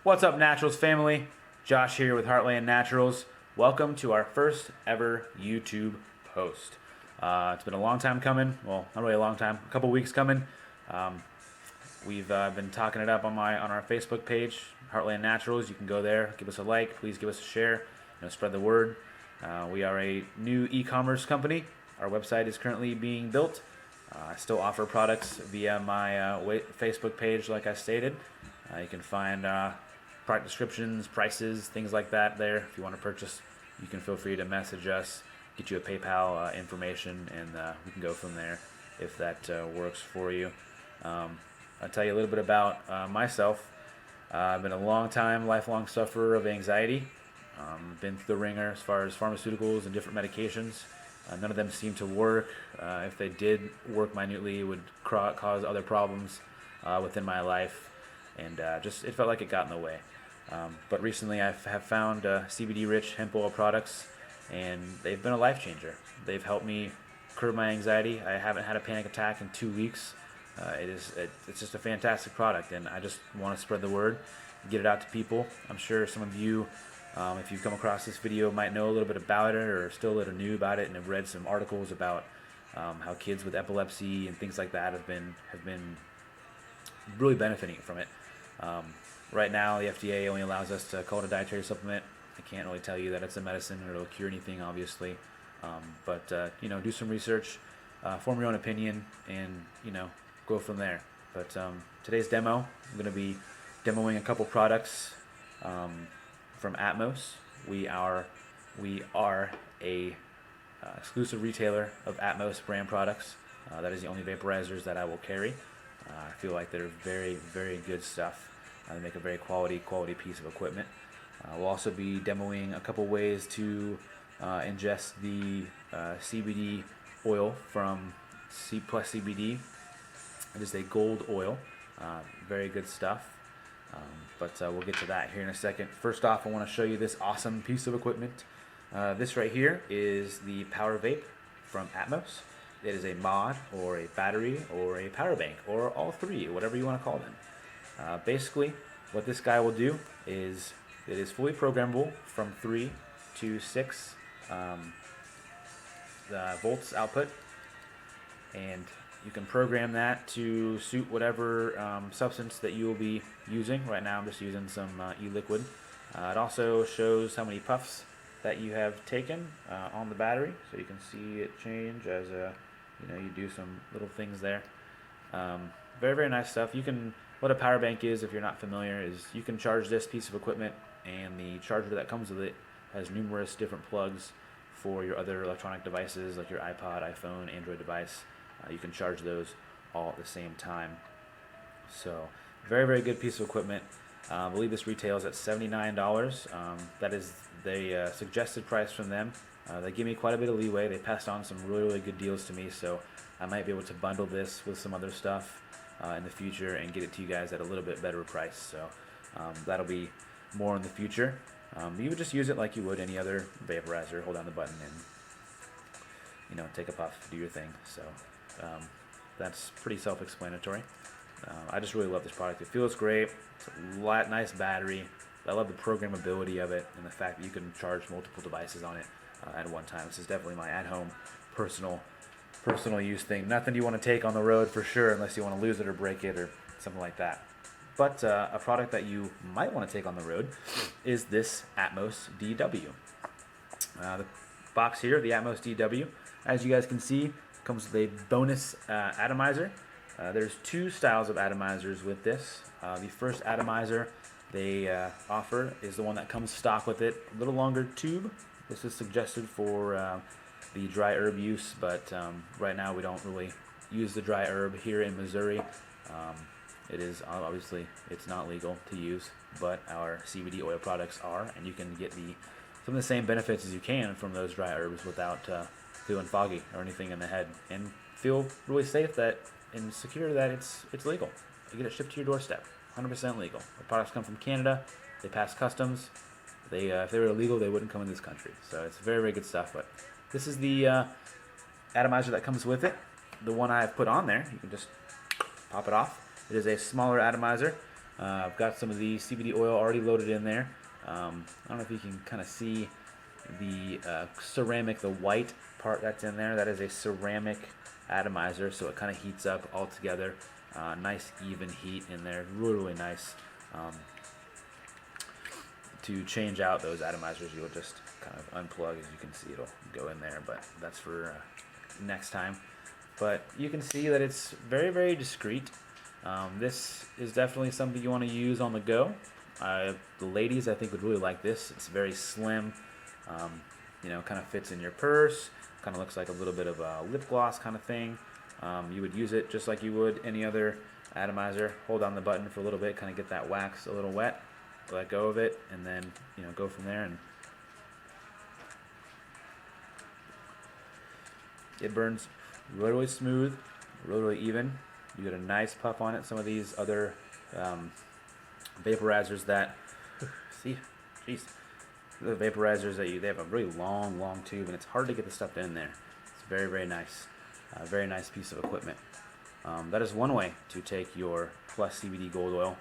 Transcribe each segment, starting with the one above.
What's up, Naturals family? Josh here with Heartland Naturals. Welcome to our first ever YouTube post. It's been a long time coming. Well, not really a long time. A couple weeks coming. We've been talking it up on our Facebook page, Heartland Naturals. You can go there, give us a like, please give us a share, spread the word. We are a new e-commerce company. Our website is currently being built. I still offer products via my Facebook page, like I stated. You can find product descriptions, prices, things like that there. If you want to purchase, you can feel free to message us, get you a PayPal information, and we can go from there if that works for you. I'll tell you a little bit about myself. I've been a lifelong sufferer of anxiety. Been through the ringer as far as pharmaceuticals and different medications. None of them seem to work. If they did work minutely, it would cause other problems within my life, and it felt like it got in the way. But recently I have found CBD-rich hemp oil products, and they've been a life changer. They've helped me curb my anxiety. I haven't had a panic attack in 2 weeks. It's just a fantastic product, and I just want to spread the word, get it out to people. I'm sure some of you, if you've come across this video, might know a little bit about it, or still a little new about it, and have read some articles about how kids with epilepsy and things like that have been really benefiting from it. Right now, the FDA only allows us to call it a dietary supplement. I can't really tell you that it's a medicine or it'll cure anything, obviously. But do some research, form your own opinion, and go from there. But today's demo, I'm going to be demoing a couple products from Atmos. We are a exclusive retailer of Atmos brand products. That is the only vaporizers that I will carry. I feel like they're very, very good stuff. They make a very quality piece of equipment. We'll also be demoing a couple ways to ingest the CBD oil from CBD+CBD. It is a gold oil. Very good stuff. But we'll get to that here in a second. First off, I want to show you this awesome piece of equipment. This right here is the Power Vape from Atmos. It is a mod, or a battery, or a power bank, or all three, whatever you want to call them. Basically, what this guy will do is it is fully programmable from 3 to 6 volts output, and you can program that to suit whatever substance that you will be using. Right now I'm just using some e-liquid. It also shows how many puffs that you have taken on the battery, so you can see it change as you do some little things there. Very, very nice stuff. What a power bank is, if you're not familiar, is you can charge this piece of equipment, and the charger that comes with it has numerous different plugs for your other electronic devices, like your iPod, iPhone, Android device. You can charge those all at the same time. So, very, very good piece of equipment. I believe this retails at $79. That is the suggested price from them. They give me quite a bit of leeway. They passed on some really, really good deals to me, so I might be able to bundle this with some other stuff in the future and get it to you guys at a little bit better price. So that'll be more in the future. You would just use it like you would any other vaporizer. Hold down the button and take a puff, do your thing. So that's pretty self-explanatory. I just really love this product. It feels great. It's a nice battery. I love the programmability of it and the fact that you can charge multiple devices on it at one time. This is definitely my at-home personal use thing. Nothing you want to take on the road for sure, unless you want to lose it or break it or something like that. But a product that you might want to take on the road is this Atmos DW. The box here, the Atmos DW, as you guys can see, comes with a bonus atomizer. There's two styles of atomizers with this. The first atomizer they offer is the one that comes stock with it, a little longer tube. This is suggested for the dry herb use, but right now we don't really use the dry herb here in Missouri. It is obviously, it's not legal to use, but our CBD oil products are, and you can get some of the same benefits as you can from those dry herbs without feeling foggy or anything in the head, and feel really safe and secure that it's legal. You get it shipped to your doorstep, 100% legal. The products come from Canada. They pass customs. If they were illegal, they wouldn't come in this country. So it's very, very good stuff. But this is the atomizer that comes with it. The one I have put on there, you can just pop it off. It is a smaller atomizer. I've got some of the CBD oil already loaded in there. I don't know if you can kind of see the ceramic, the white part that's in there. That is a ceramic atomizer, so it kind of heats up all together. Nice even heat in there, really nice. To change out those atomizers, you'll just kind of unplug. As you can see, it'll go in there, but that's for next time. But you can see that it's very, very discreet. This is definitely something you want to use on the go. The ladies, I think, would really like this. It's very slim, kind of fits in your purse, kind of looks like a little bit of a lip gloss kind of thing. You would use it just like you would any other atomizer. Hold down the button for a little bit, kind of get that wax a little wet, let go of it, and then go from there. And it burns really, really smooth, really, really even. You get a nice puff on it. Some of these other vaporizers that the vaporizers that they have a really long tube, and it's hard to get the stuff in there. It's very, very nice. Very nice piece of equipment. That is one way to take your Plus CBD Gold Oil.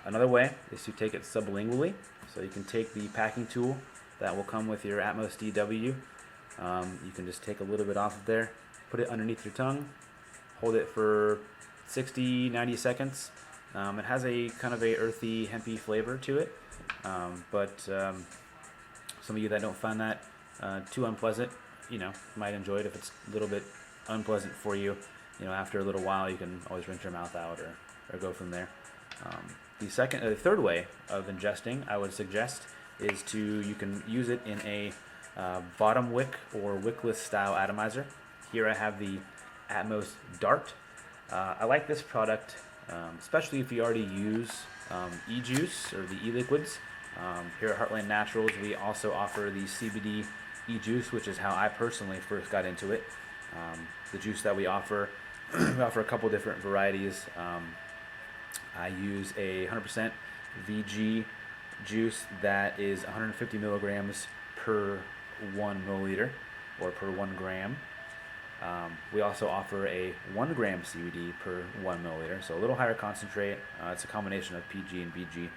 Another way is to take it sublingually. So you can take the packing tool that will come with your Atmos DW. You can just take a little bit off of there, put it underneath your tongue, hold it for 60, 90 seconds. It has a kind of a earthy, hempy flavor to it, but some of you that don't find that too unpleasant, might enjoy it. If it's a little bit unpleasant for you, after a little while, you can always rinse your mouth out or go from there. The third way of ingesting, I would suggest, is you can use it in a bottom wick or wickless style atomizer. Here I have the Atmos Dart. I like this product, especially if you already use e-juice or the e-liquids. Here at Heartland Naturals, we also offer the CBD e-juice, which is how I personally first got into it. The juice that we offer, we offer a couple different varieties. I use a 100% VG juice that is 150 milligrams per 1 milliliter or per 1 gram. We also offer a 1 gram CBD per 1 milliliter, so a little higher concentrate. It's a combination of PG and BG.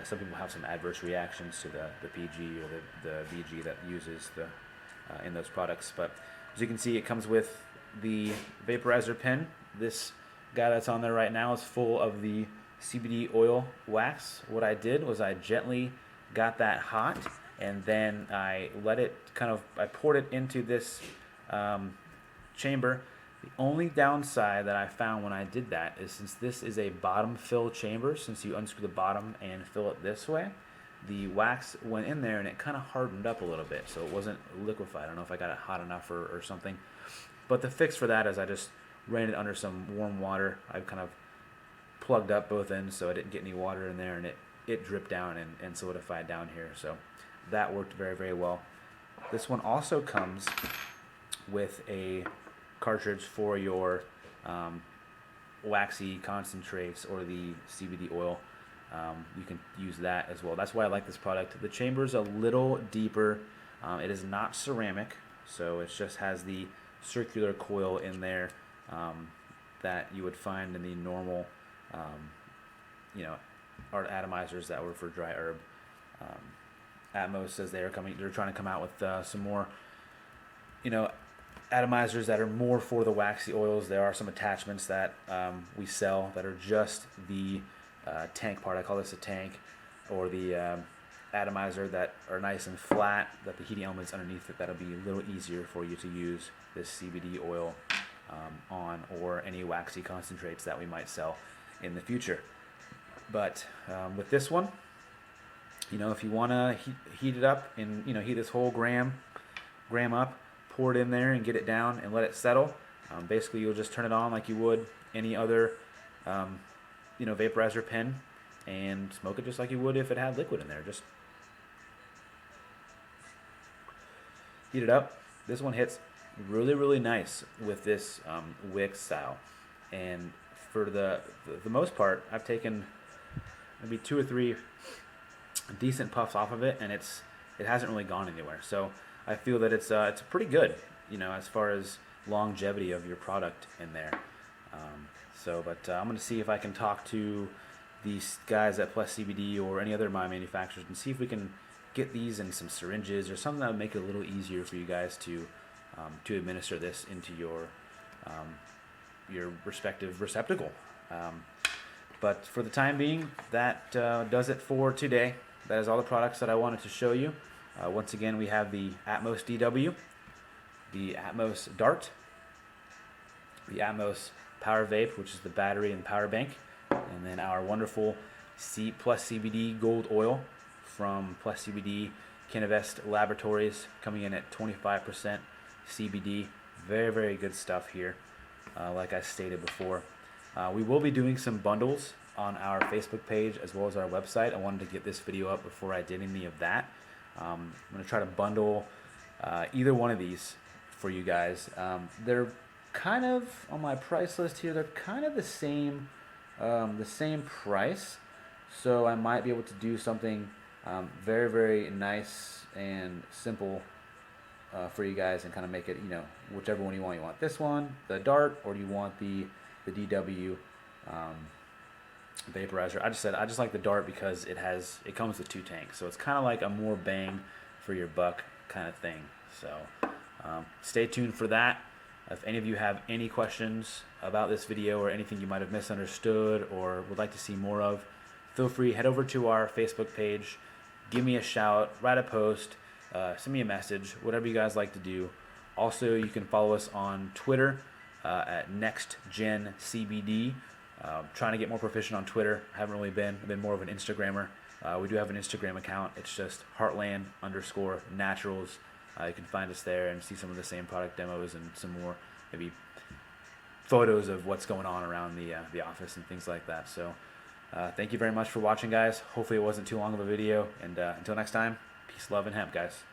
Some people have some adverse reactions to the PG or the VG that uses in those products. But as you can see, it comes with the vaporizer pen. This guy that's on there right now is full of the CBD oil wax. What I did was I gently got that hot, and then I poured it into this chamber. The only downside that I found when I did that is, since this is a bottom fill chamber, since you unscrew the bottom and fill it this way, the wax went in there and it kind of hardened up a little bit, so it wasn't liquefied. I don't know if I got it hot enough or something. But the fix for that is I just ran it under some warm water. I kind of plugged up both ends so I didn't get any water in there, and it dripped down and solidified down here. So that worked very, very well. This one also comes with a cartridge for your waxy concentrates or the CBD oil. You can use that as well. That's why I like this product. The chamber is a little deeper. It is not ceramic, so it just has the circular coil in there that you would find in the normal art atomizers that were for dry herb. Atmos says they're trying to come out with some more atomizers that are more for the waxy oils. There are some attachments that we sell that are just the tank part. I call this a tank, or the atomizer, that are nice and flat, that the heating elements underneath it, that'll be a little easier for you to use this CBD oil on, or any waxy concentrates that we might sell in the future. But with this one, if you want to heat it up and heat this whole gram up, pour it in there and get it down and let it settle. Basically, you'll just turn it on like you would any other vaporizer pen, and smoke it just like you would if it had liquid in there. Just heat it up. This one hits really, really nice with this wick style, and for the most part, I've taken maybe 2 or 3 decent puffs off of it, and it hasn't really gone anywhere. So I feel that it's pretty good, as far as longevity of your product in there. But I'm going to see if I can talk to these guys at PlusCBD or any other mind manufacturers and see if we can get these in some syringes or something that would make it a little easier for you guys to administer this into your respective receptacle. But for the time being, that does it for today. That is all the products that I wanted to show you. Once again, we have the Atmos DW, the Atmos Dart, the Atmos Power Vape, which is the battery and power bank, and then our wonderful PlusCBD Gold Oil from PlusCBD Kinevest Laboratories, coming in at 25% CBD. Very, very good stuff here, like I stated before. We will be doing some bundles on our Facebook page as well as our website. I wanted to get this video up before I did any of that. I'm going to try to bundle either one of these for you guys. They're kind of on my price list here. They're kind of the same price, so I might be able to do something very, very nice and simple for you guys and kind of make it, you know, whichever one you want. You want this one, the Dart, or do you want the DW vaporizer? I just like the Dart because it comes with 2 tanks, so it's kind of like a more bang for your buck kind of thing. So stay tuned for that. If any of you have any questions about this video or anything you might have misunderstood or would like to see more of, feel free, head over to our Facebook page, give me a shout, write a post, send me a message, whatever you guys like to do. Also, you can follow us on Twitter at NextGenCBD. Trying to get more proficient on Twitter. I haven't really been. I've been more of an Instagrammer. We do have an Instagram account. It's just Heartland_Naturals. You can find us there and see some of the same product demos and some more maybe photos of what's going on around the office and things like that. So thank you very much for watching, guys. Hopefully it wasn't too long of a video. And until next time, peace, love, and hemp, guys.